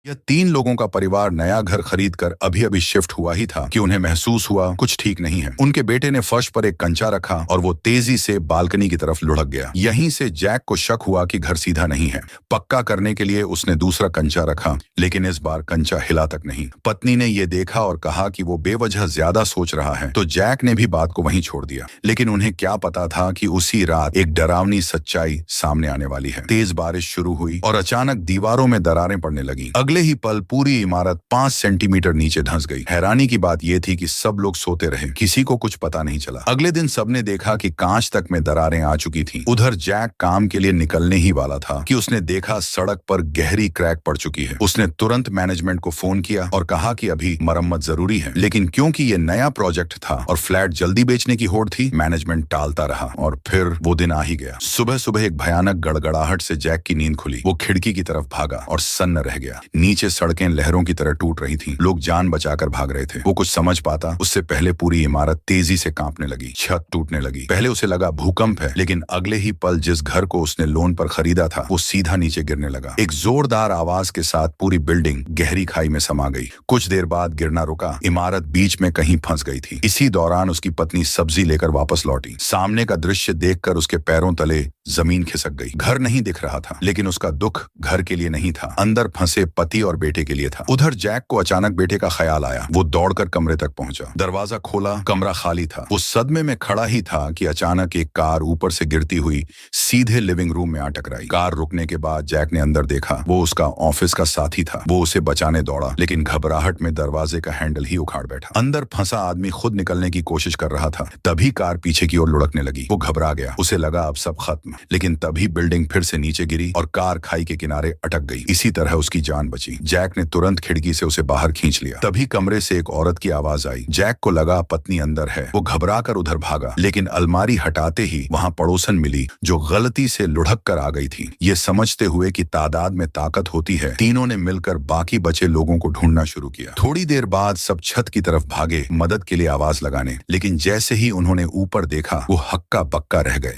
यह 3 लोगों का परिवार नया घर खरीद कर अभी अभी शिफ्ट हुआ ही था कि उन्हें महसूस हुआ कुछ ठीक नहीं है। उनके बेटे ने फर्श पर एक कंचा रखा और वो तेजी से बालकनी की तरफ लुढ़क गया। यहीं से जैक को शक हुआ कि घर सीधा नहीं है। पक्का करने के लिए उसने दूसरा कंचा रखा, लेकिन इस बार कंचा हिला तक नहीं। पत्नी ने ये देखा और कहा कि वो बेवजह ज्यादा सोच रहा है, तो जैक ने भी बात को वहीं छोड़ दिया। लेकिन उन्हें क्या पता था कि उसी रात एक डरावनी सच्चाई सामने आने वाली है। तेज बारिश शुरू हुई और अचानक दीवारों में दरारें पड़ने लगी। अगले ही पल पूरी इमारत 5 सेंटीमीटर नीचे धंस गई। हैरानी की बात यह थी कि सब लोग सोते रहे, किसी को कुछ पता नहीं चला। अगले दिन सबने देखा कि कांच तक में दरारें आ चुकी थीं। उधर जैक काम के लिए निकलने ही वाला था कि उसने देखा सड़क पर गहरी क्रैक पड़ चुकी है। उसने तुरंत मैनेजमेंट को फोन किया और कहा कि अभी मरम्मत जरूरी है, लेकिन क्योंकि ये नया प्रोजेक्ट था और फ्लैट जल्दी बेचने की होड़ थी, मैनेजमेंट टालता रहा और फिर वो दिन आ ही गया। सुबह सुबह एक भयानक गड़गड़ाहट से जैक की नींद खुली। वो खिड़की की तरफ भागा और सन्न रह गया। नीचे सड़कें लहरों की तरह टूट रही थीं। लोग जान बचाकर भाग रहे थे। वो कुछ समझ पाता उससे पहले पूरी इमारत तेजी से कांपने लगी। छत टूटने लगी। पहले उसे लगा भूकंप है, लेकिन अगले ही पल जिस घर को उसने लोन पर खरीदा था वो सीधा नीचे गिरने लगा। एक जोरदार आवाज के साथ पूरी बिल्डिंग गहरी खाई में समा गई। कुछ देर बाद गिरना रुका। इमारत बीच में कहीं फंस गई थी। इसी दौरान उसकी पत्नी सब्जी लेकर वापस लौटी। सामने का दृश्य देखकर उसके पैरों तले जमीन खिसक गई। घर नहीं दिख रहा था, लेकिन उसका दुख घर के लिए नहीं था, अंदर फंसे पति और बेटे के लिए था। उधर जैक को अचानक बेटे का ख्याल आया। वो दौड़कर कमरे तक पहुंचा। दरवाजा खोला, कमरा खाली था। वो सदमे में खड़ा ही था कि अचानक एक कार ऊपर से गिरती हुई सीधे लिविंग रूम में आ टकराई। कार रुकने के बाद जैक ने अंदर देखा। वो उसका ऑफिस का साथी था। वो उसे बचाने दौड़ा, लेकिन घबराहट में दरवाजे का हैंडल ही उखाड़ बैठा। अंदर फंसा आदमी खुद निकलने की कोशिश कर रहा था। तभी कार पीछे की ओर लुढ़कने लगी। वो घबरा गया। उसे लगा अब सब खत्म, लेकिन तभी बिल्डिंग फिर से नीचे गिरी और कार खाई के किनारे अटक गई। इसी तरह उसकी जान बची। जैक ने तुरंत खिड़की से उसे बाहर खींच लिया। तभी कमरे से एक औरत की आवाज आई। जैक को लगा पत्नी अंदर है। वो घबराकर उधर भागा, लेकिन अलमारी हटाते ही वहां पड़ोसन मिली जो गलती से लुढ़क कर आ गई थी। ये समझते हुए कि तादाद में ताकत होती है, तीनों ने मिलकर बाकी बचे लोगों को ढूंढना शुरू किया। थोड़ी देर बाद सब छत की तरफ भागे मदद के लिए आवाज लगाने, लेकिन जैसे ही उन्होंने ऊपर देखा वो हक्का बक्का रह गए।